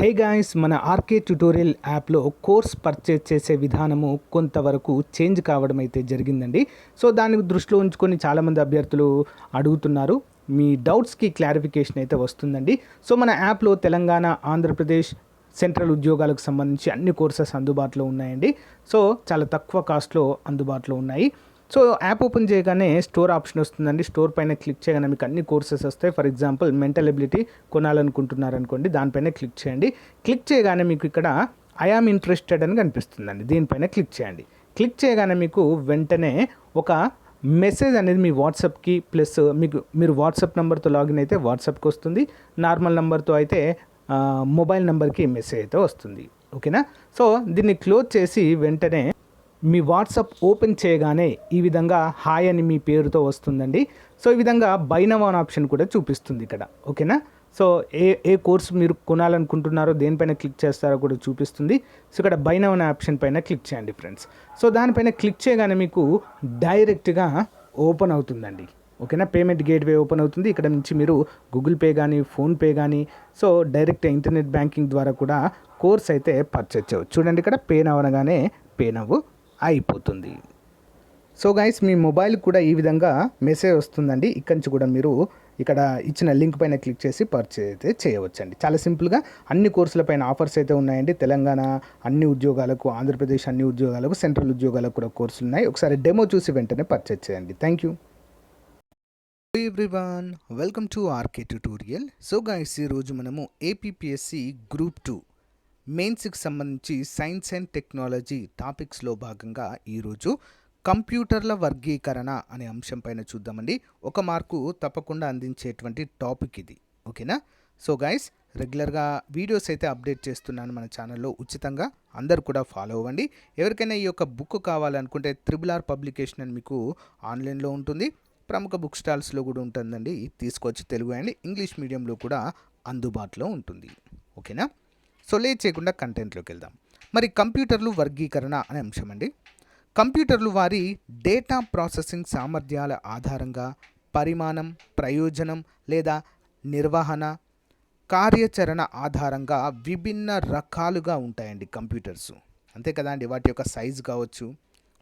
Hey guys, మన RK tutorial యాప్లో course purchase చేసే విధానము కొంతవరకు చేంజ్ కావడం అయితే జరిగిందండి. సో దాన్ని దృష్టిలో ఉంచుకొని చాలామంది అభ్యర్థులు అడుగుతున్నారు. మీ డౌట్స్కి క్లారిఫికేషన్ అయితే వస్తుందండి. సో మన యాప్లో తెలంగాణ, ఆంధ్రప్రదేశ్ సెంట్రల్ ఉద్యోగాలకు సంబంధించి అన్ని కోర్సెస్ అందుబాటులో ఉన్నాయండి. సో చాలా తక్కువ కాస్ట్లో అందుబాటులో ఉన్నాయి. సో యాప్ ఓపెన్ చేయగానే స్టోర్ ఆప్షన్ వస్తుందండి. స్టోర్ పైన క్లిక్ చేయగానే మీకు అన్ని కోర్సెస్ వస్తాయి. ఫర్ ఎగ్జాంపుల్ మెంటల్ ఎబిలిటీ కొనాలనుకుంటున్నారనుకోండి, దానిపైన క్లిక్ చేయండి. క్లిక్ చేయగానే మీకు ఇక్కడ ఐ ఆమ్ ఇంట్రెస్టెడ్ అని కనిపిస్తుందండి. దీనిపైన క్లిక్ చేయండి. క్లిక్ చేయగానే మీకు వెంటనే ఒక మెసేజ్ అనేది మీ వాట్సాప్కి ప్లస్ మీరు వాట్సాప్ నెంబర్తో లాగిన్ అయితే వాట్సాప్కి వస్తుంది. నార్మల్ నెంబర్తో అయితే మొబైల్ నెంబర్కి మెసేజ్ అయితే వస్తుంది. ఓకేనా? సో దీన్ని క్లోజ్ చేసి వెంటనే మీ వాట్సాప్ ఓపెన్ చేయగానే ఈ విధంగా హాయ్ అని మీ పేరుతో వస్తుందండి. సో ఈ విధంగా బై నౌ అనే ఆప్షన్ కూడా చూపిస్తుంది ఇక్కడ. ఓకేనా? సో ఏ కోర్స్ మీరు కొనాలనుకుంటున్నారో దేనిపైన క్లిక్ చేస్తారో కూడా చూపిస్తుంది. సో ఇక్కడ బై నౌ అనే ఆప్షన్ పైన క్లిక్ చేయండి ఫ్రెండ్స్. సో దానిపైన క్లిక్ చేయగానే మీకు డైరెక్ట్గా ఓపెన్ అవుతుందండి. ఓకేనా? పేమెంట్ గేట్వే ఓపెన్ అవుతుంది. ఇక్కడ నుంచి మీరు గూగుల్ పే కానీ, ఫోన్పే కానీ, సో డైరెక్ట్ ఇంటర్నెట్ బ్యాంకింగ్ ద్వారా కూడా కోర్స్ అయితే పర్చేజ్ చేయవచ్చు. చూడండి, ఇక్కడ పే నౌ అనగానే పే నౌ అయిపోతుంది. సో గైస్, మీ మొబైల్ కూడా ఈ విధంగా మెసేజ్ వస్తుందండి. ఇక్కడి నుంచి కూడా మీరు ఇక్కడ ఇచ్చిన లింక్ పైన క్లిక్ చేసి పర్చేజ్ అయితే చేయవచ్చండి. చాలా సింపుల్గా అన్ని కోర్సుల పైన ఆఫర్స్ అయితే ఉన్నాయండి. తెలంగాణ అన్ని ఉద్యోగాలకు, ఆంధ్రప్రదేశ్ అన్ని ఉద్యోగాలకు, సెంట్రల్ ఉద్యోగాలకు కూడా కోర్సులు ఉన్నాయి. ఒకసారి డెమో చూసి వెంటనే పర్చేజ్ చేయండి. Thank you everyone, welcome to RK tutorial. So guys, ఈరోజు మనము ఏపీపీఎస్సి గ్రూప్ 2 మెయిన్స్కి సంబంధించి సైన్స్ అండ్ టెక్నాలజీ టాపిక్స్లో భాగంగా ఈరోజు కంప్యూటర్ల వర్గీకరణ అనే అంశం పైన చూద్దామండి. ఒక మార్కు తప్పకుండా అందించేటువంటి టాపిక్ ఇది. ఓకేనా? సో గైస్, రెగ్యులర్గా వీడియోస్ అయితే అప్డేట్ చేస్తున్నాను మన ఛానల్లో ఉచితంగా. అందరు కూడా ఫాలో అవ్వండి. ఎవరికైనా ఈ యొక్క బుక్ కావాలనుకుంటే RRR పబ్లికేషన్ అని మీకు ఆన్లైన్లో ఉంటుంది. ప్రముఖ బుక్ స్టాల్స్లో కూడా ఉంటుందండి. తీసుకొచ్చి తెలుగు అండ్ ఇంగ్లీష్ మీడియంలో కూడా అందుబాటులో ఉంటుంది. ఓకేనా? సో లేట్ చేయకుండా కంటెంట్లోకి వెళ్దాం. మరి కంప్యూటర్లు వర్గీకరణ అనే అంశం అండి. కంప్యూటర్లు వారి డేటా ప్రాసెసింగ్ సామర్థ్యాల ఆధారంగా పరిమాణం, ప్రయోజనం లేదా నిర్వహణ, కార్యాచరణ ఆధారంగా విభిన్న రకాలుగా ఉంటాయండి కంప్యూటర్స్. అంతే కదా అండి. వాటి యొక్క సైజు కావచ్చు,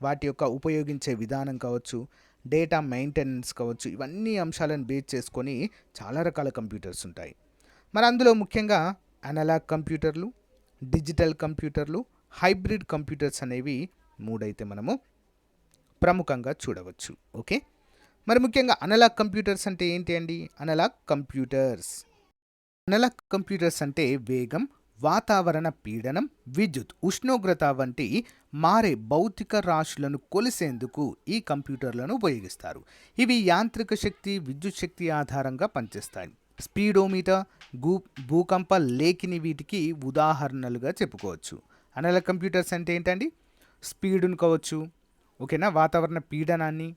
వాటి యొక్క ఉపయోగించే విధానం కావచ్చు, డేటా మెయింటెనెన్స్ కావచ్చు, ఇవన్నీ అంశాలను బేస్ చేసుకొని చాలా రకాల కంప్యూటర్స్ ఉంటాయి. మరి అందులో ముఖ్యంగా అనలాగ్ కంప్యూటర్లు, డిజిటల్ కంప్యూటర్లు, హైబ్రిడ్ కంప్యూటర్స్ అనేవి మూడైతే మనము ప్రముఖంగా చూడవచ్చు. ఓకే, మరి ముఖ్యంగా అనలాగ్ కంప్యూటర్స్ అంటే ఏంటి అండి? అనలాగ్ కంప్యూటర్స్ అంటే వేగం, వాతావరణ పీడనం, విద్యుత్, ఉష్ణోగ్రత వంటి మారే భౌతిక రాశులను కొలిసేందుకు ఈ కంప్యూటర్లను ఉపయోగిస్తారు. ఇవి యాంత్రిక శక్తి, విద్యుత్ శక్తి ఆధారంగా పనిచేస్తాయి. స్పీడోమీటర్, భూకంప లేఖిని వీటికి ఉదాహరణలుగా చెప్పుకోవచ్చు. అనలాగ్ కంప్యూటర్స్ అంటే ఏంటండి? స్పీడును కావచ్చు, ఓకేనా, వాతావరణ పీడనాన్ని,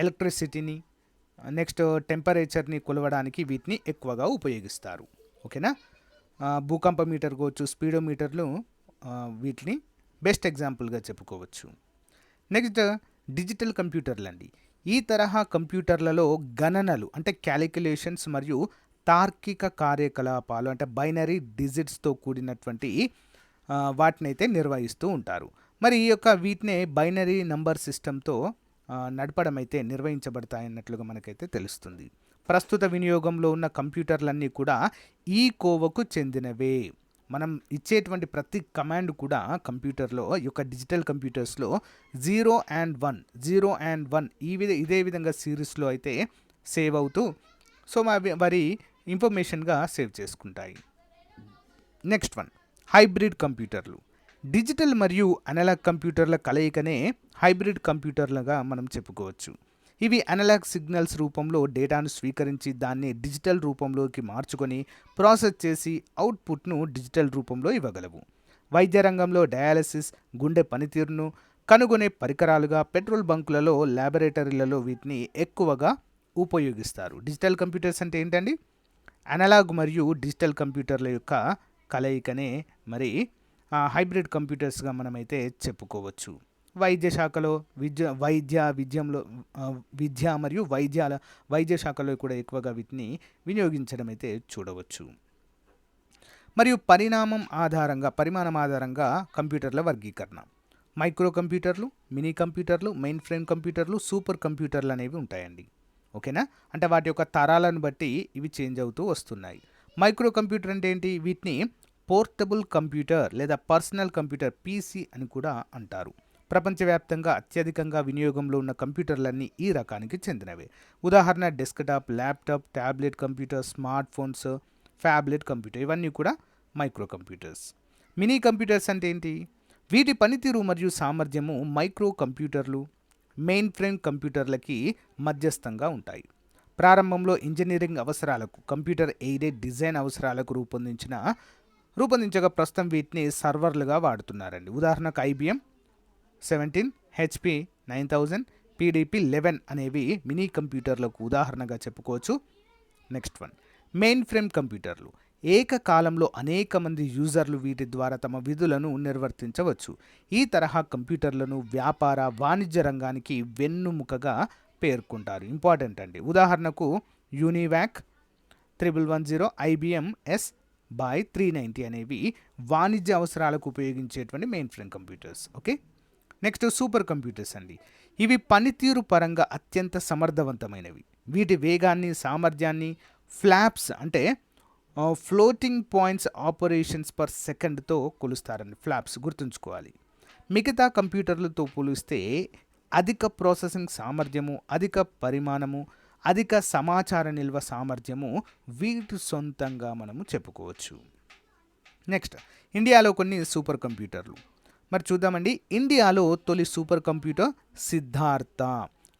ఎలక్ట్రిసిటీని, నెక్స్ట్ టెంపరేచర్ని కొలవడానికి వీటిని ఎక్కువగా ఉపయోగిస్తారు. ఓకేనా? భూకంప మీటర్ కావచ్చు, స్పీడోమీటర్లు వీటిని బెస్ట్ ఎగ్జాంపుల్గా చెప్పుకోవచ్చు. నెక్స్ట్ డిజిటల్ కంప్యూటర్లు అండి. ఈ తరహా కంప్యూటర్లలో గణనలు అంటే క్యాలిక్యులేషన్స్ మరియు తార్కిక కార్యకలాపాలు అంటే బైనరీ డిజిట్స్తో కూడినటువంటి వాటిని అయితే నిర్వహిస్తూ ఉంటారు. మరి ఈ యొక్క వీటినే బైనరీ నంబర్ సిస్టంతో నడపడం అయితే నిర్వహించబడతాయన్నట్లుగా మనకైతే తెలుస్తుంది. ప్రస్తుత వినియోగంలో ఉన్న కంప్యూటర్లన్నీ కూడా ఈ కోవకు చెందినవే. మనం ఇచ్చేటువంటి ప్రతి కమాండ్ కూడా కంప్యూటర్లో, ఈ యొక్క డిజిటల్ కంప్యూటర్స్లో 0 and 1 ఇదే విధంగా సిరీస్లో అయితే సేవ్ అవుతూ సో వారి ఇన్ఫర్మేషన్గా సేవ్ చేసుకుంటాయి. నెక్స్ట్ వన్, హైబ్రిడ్ కంప్యూటర్లు. డిజిటల్ మరియు అనలాగ్ కంప్యూటర్ల కలయికనే హైబ్రిడ్ కంప్యూటర్లుగా మనం చెప్పుకోవచ్చు. ఇవి అనలాగ్ సిగ్నల్స్ రూపంలో డేటాను స్వీకరించి దాన్ని డిజిటల్ రూపంలోకి మార్చుకొని ప్రాసెస్ చేసి అవుట్పుట్ను డిజిటల్ రూపంలో ఇవ్వగలవు. వైద్య రంగంలో డయాలసిస్, గుండె పనితీరును కనుగొనే పరికరాలుగా పెట్రోల్ బంకులలో, ల్యాబొరేటరీలలో వీటిని ఎక్కువగా ఉపయోగిస్తారు. డిజిటల్ కంప్యూటర్స్ అంటే ఏంటండి? అనలాగ్ మరియు డిజిటల్ కంప్యూటర్ల యొక్క కలయికనే మరి హైబ్రిడ్ కంప్యూటర్స్గా మనమైతే చెప్పుకోవచ్చు. వైద్య శాఖలో విద్య మరియు వైద్య శాఖలో కూడా ఎక్కువగా వీటిని వినియోగించడం అయితే చూడవచ్చు. మరియు పరిమాణం ఆధారంగా కంప్యూటర్ల వర్గీకరణ. మైక్రో కంప్యూటర్లు, మినీ కంప్యూటర్లు, మెయిన్ ఫ్రేమ్ కంప్యూటర్లు, సూపర్ కంప్యూటర్లు అనేవి ఉంటాయండి. ఓకేనా? అంటే వాటి యొక్క తరాలను బట్టి ఇవి చేంజ్ అవుతూ వస్తున్నాయి. మైక్రో కంప్యూటర్ అంటే ఏంటి? వీటిని పోర్టబుల్ కంప్యూటర్ లేదా పర్సనల్ కంప్యూటర్ పీసీ అని కూడా అంటారు. ప్రపంచవ్యాప్తంగా అత్యధికంగా వినియోగంలో ఉన్న కంప్యూటర్లన్నీ ఈ రకానికి చెందినవే. ఉదాహరణ desktop, laptop, tablet computer, smart phones, phablet computer, ఇవన్నీ కూడా మైక్రో కంప్యూటర్స్. మినీ కంప్యూటర్స్ అంటే ఏంటి? వీటి పనితీరు మరియు సామర్థ్యము మైక్రో కంప్యూటర్లు, మెయిన్ ఫ్రేమ్ కంప్యూటర్లకి మధ్యస్థంగా ఉంటాయి. ప్రారంభంలో ఇంజనీరింగ్ అవసరాలకు, కంప్యూటర్ ఎయిడెడ్ డిజైన్ అవసరాలకు రూపొందించగా ప్రస్తుతం వీటిని సర్వర్లుగా వాడుతున్నారండి. ఉదాహరణకు IBM 17, HP 9000, PDP 11 అనేవి మినీ కంప్యూటర్లకు ఉదాహరణగా చెప్పుకోవచ్చు. నెక్స్ట్ వన్, మెయిన్ ఫ్రేమ్ కంప్యూటర్లు. ఏకకాలంలో అనేక మంది యూజర్లు వీటి ద్వారా తమ విధులను నిర్వర్తించవచ్చు. ఈ తరహా కంప్యూటర్లను వ్యాపార, వాణిజ్య రంగానికి వెన్నుముకగా పేర్కొంటారు. ఇంపార్టెంట్ అండి. ఉదాహరణకు యూనివాక్ 3110, IBM S/390 అనేవి వాణిజ్య అవసరాలకు ఉపయోగించేటువంటి mainframe computers. Okay. Next supercomputers అండి. ఇవి పనితీరు పరంగా అత్యంత సమర్థవంతమైనవి. వీటి వేగాన్ని, సామర్థ్యాన్ని ఫ్లాప్స్ అంటే ఫ్లోటింగ్ పాయింట్స్ ఆపరేషన్స్ పర్ సెకండ్తో కొలుస్తారండి. ఫ్లాప్స్ గుర్తుంచుకోవాలి. మిగతా కంప్యూటర్లతో పోలిస్తే అధిక ప్రాసెసింగ్ సామర్థ్యము, అధిక పరిమాణము, అధిక సమాచార నిల్వ సామర్థ్యము వీటి సొంతంగా మనము చెప్పుకోవచ్చు. నెక్స్ట్, ఇండియాలో కొన్ని సూపర్ కంప్యూటర్లు మరి చూద్దామండి. ఇండియాలో తొలి సూపర్ కంప్యూటర్ సిద్ధార్థ.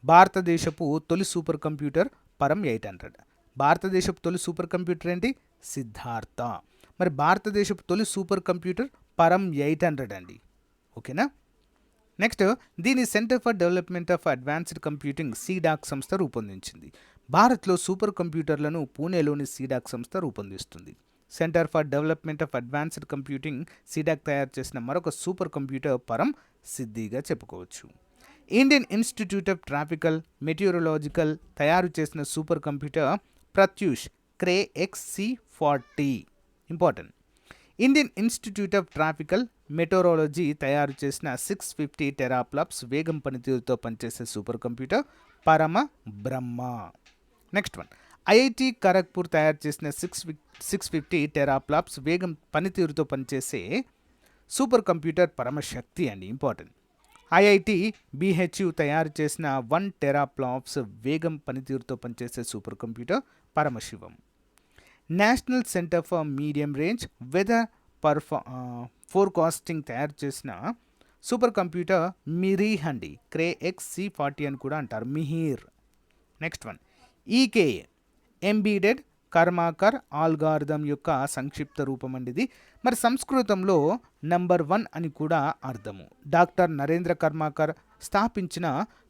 భారతదేశపు తొలి సూపర్ కంప్యూటర్ పరం 800. భారతదేశపు తొలి సూపర్ కంప్యూటర్ ఏంటి? సిద్ధార్థ. మరి భారతదేశపు తొలి సూపర్ కంప్యూటర్ పరం 800 అండి. ఓకేనా? నెక్స్ట్, దీని centre for development of advanced computing CDAC సంస్థ రూపొందించింది. భారత్లో సూపర్ కంప్యూటర్లను పూణేలోని సీడాక్ సంస్థ రూపొందిస్తుంది. Centre for development of advanced computing CDAC తయారు చేసిన మరొక సూపర్ కంప్యూటర్ పరం సిద్ధిగా చెప్పుకోవచ్చు. Indian institute of tropical meteorological తయారు చేసిన supercomputer Pratyush Cray XC40. Important. Indian institute of tropical meteorology తయారు చేసిన 650 టెరాప్లాప్స్ వేగం పనితీరుతో పనిచేసే సూపర్ కంప్యూటర్ పరమ బ్రహ్మ. నెక్స్ట్ వన్, ఐఐటి ఖరగ్పూర్ తయారు చేసిన 650 టెరాప్లాప్స్ వేగం పనితీరుతో పనిచేసే సూపర్ కంప్యూటర్ పరమశక్తి అండి. ఇంపార్టెంట్. ఐఐటి BHU తయారు చేసిన 1 టెరాప్లాప్స్ వేగం పనితీరుతో పనిచేసే super computer Paramshivam. National centre for medium range weather forecasting తయారు చేసిన సూపర్ కంప్యూటర్ మిరీర్ అండి. క్రే XC40 అని కూడా అంటారు. Mihir. Next one, EKA embedded Karmarkar algorithm యొక్క సంక్షిప్త రూపం అండి ఇది. మరి సంస్కృతంలో నంబర్ 1 అని కూడా అర్థము. డాక్టర్ నరేంద్ర కర్మాకర్ స్థాపించిన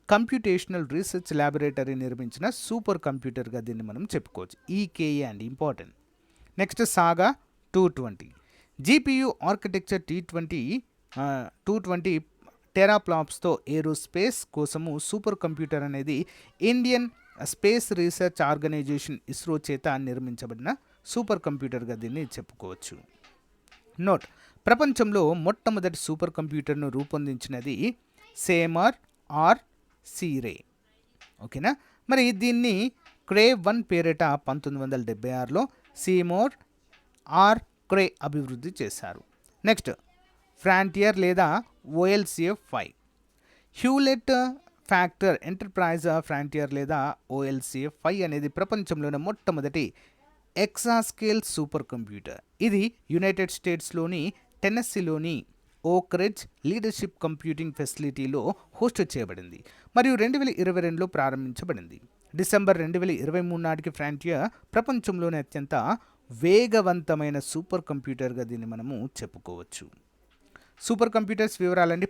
కంప్యూటేషనల్ రీసెర్చ్ ల్యాబొరేటరీ నిర్మించిన సూపర్ కంప్యూటర్గా దీన్ని మనం చెప్పుకోవచ్చు. ఈకేఏ అండి. Important. Next, SAGA 220 GPU architecture T20 టెరాప్లాప్స్తో ఏరోస్పేస్ కోసము సూపర్ కంప్యూటర్ అనేది Indian space research organisation ISRO చేత నిర్మించబడిన సూపర్ కంప్యూటర్గా దీన్ని చెప్పుకోవచ్చు. నోట్, ప్రపంచంలో మొట్టమొదటి సూపర్ కంప్యూటర్ను రూపొందించినది సేమర్ ఆర్ సీరే. ఓకేనా? మరి దీన్ని క్రే 1 పేరిట 1976లో సీమోర్ ఆర్ క్రే అభివృద్ధి చేశారు. నెక్స్ట్, ఫ్రాంటియర్ లేదా OLCF5. Hewlett factor enterprise frontier లేదా OLCF5 అనేది ప్రపంచంలోని మొట్టమొదటి ఎక్సాస్కేల్ సూపర్ కంప్యూటర్. ఇది యునైటెడ్ స్టేట్స్లోని టెన్నెస్సీలోని ఓక్ రిడ్జ్ లీడర్షిప్ కంప్యూటింగ్ ఫెసిలిటీలో హోస్ట్ చేయబడింది మరియు 2022లో ప్రారంభించబడింది. డిసెంబర్ 2023 నాటికి ఫ్రాంటియర్ ప్రపంచంలోని అత్యంత వేగవంతమైన సూపర్ కంప్యూటర్గా దీన్ని మనము చెప్పుకోవచ్చు. సూపర్ కంప్యూటర్స్ వివరాలండి.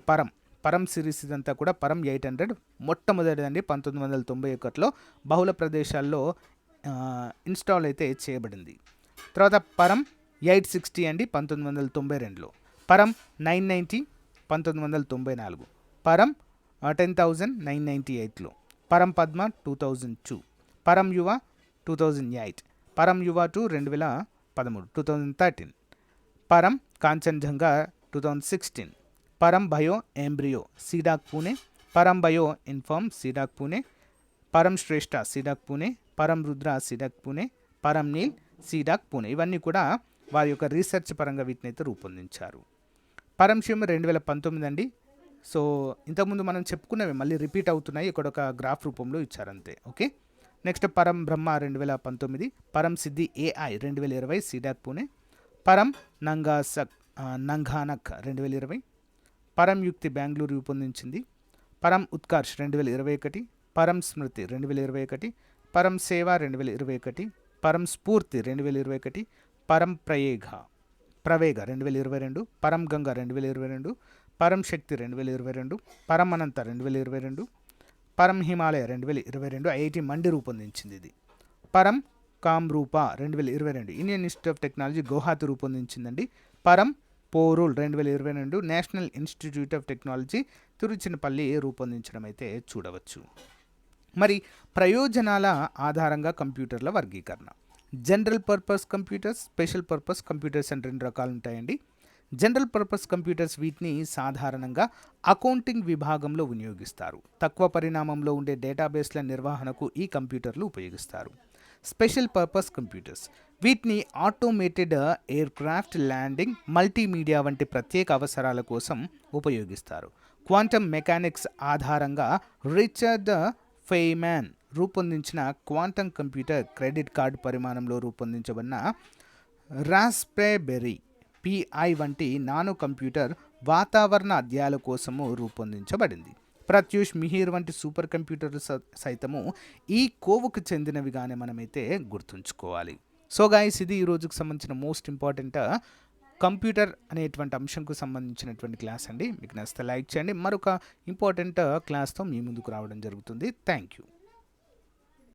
పరం సిరీస్ ఇదంతా కూడా పరం 800 మొట్టమొదటిదండి. 1991లో బహుళ ప్రదేశాల్లో ఇన్స్టాల్ అయితే చేయబడింది. తర్వాత పరం 860 అండి 1992లో. పరం 990 1994. పరం 10998లో. పరం పద్మ 2002. పరం యువ 2008. పరం యువ 2 2013 2013. పరం కాంచన్జంగా 2016, పరం బయో ఎంబ్రియో సీడాక్ పూణే, పరం బయో ఇన్ఫార్మ్ సీడాక్ పూణే, పరం శ్రేష్ఠ సీడాక్ పూణే, పరం రుద్ర సీడాక్ పూణే, పరం నీల్ సీడాక్ పూణే. ఇవన్నీ కూడా వారి యొక్క రీసెర్చ్ పరంగా వీటిని అయితే రూపొందించారు. పరం శివం 2019 అండి. సో ఇంతకుముందు మనం చెప్పుకున్నవి మళ్ళీ రిపీట్ అవుతున్నాయి, ఇక్కడ ఒక గ్రాఫ్ రూపంలో ఇచ్చారంతే. ఓకే, నెక్స్ట్ పరం బ్రహ్మ 2019, పరం సిద్ధి AI 2020 సీడాక్ పూణే, పరం నంఘానక్ 2020, పరం యుక్తి బెంగళూరు రూపొందించింది, పరం ఉత్కర్ష్ 2021, పరం స్మృతి 2021, పరం సేవ 2021, పరం స్ఫూర్తి 2021, పరం ప్రవేగ 2022, పరం గంగా 2022, పరం శక్తి 2022, పరం అనంత 2022, పరం హిమాలయ 2022 IIT మండి రూపొందించింది ఇది. Param Kamrupa 2022 Indian institute of technology Guwahati రూపొందించిందండి. Param Porul 2022 national institute of technology Tiruchirappalli రూపొందించడం అయితే చూడవచ్చు. మరి ప్రయోజనాల ఆధారంగా కంప్యూటర్ల వర్గీకరణ. General purpose computers, special purpose computers అని 2 రకాలు ఉంటాయండి. జనరల్ పర్పస్ కంప్యూటర్స్ వీటిని సాధారణంగా అకౌంటింగ్ విభాగంలో వినియోగిస్తారు. తక్కువ పరిమాణంలో ఉండే డేటాబేస్ల నిర్వహణకు ఈ కంప్యూటర్లు ఉపయోగిస్తారు. స్పెషల్ పర్పస్ కంప్యూటర్స్ వీటిని ఆటోమేటెడ్ ఎయిర్క్రాఫ్ట్ ల్యాండింగ్, మల్టీమీడియా వంటి ప్రత్యేక అవసరాల కోసం ఉపయోగిస్తారు. క్వాంటమ్ మెకానిక్స్ ఆధారంగా రిచర్డ్ ఫెయ్మాన్ రూపొందించిన క్వాంటమ్ కంప్యూటర్ క్రెడిట్ కార్డు పరిమాణంలో రూపొందించబడిన రాస్ప్బెర్రీ PI వంటి నానో కంప్యూటర్ వాతావరణ అధ్యాయాల కోసము రూపొందించబడింది. ప్రత్యూష్ మిహిర్ వంటి సూపర్ కంప్యూటర్లు సైతము ఈ కోవకు చెందినవిగానే మనమైతే గుర్తుంచుకోవాలి. సో గైస్, ఇది ఈ రోజుకు సంబంధించిన మోస్ట్ ఇంపార్టెంట్ కంప్యూటర్ అనేటువంటి అంశంకు సంబంధించినటువంటి క్లాస్ అండి. మీకు నచ్చితే లైక్ చేయండి. మరొక ఇంపార్టెంట్ క్లాస్తో మీ ముందుకు రావడం జరుగుతుంది. Thank you.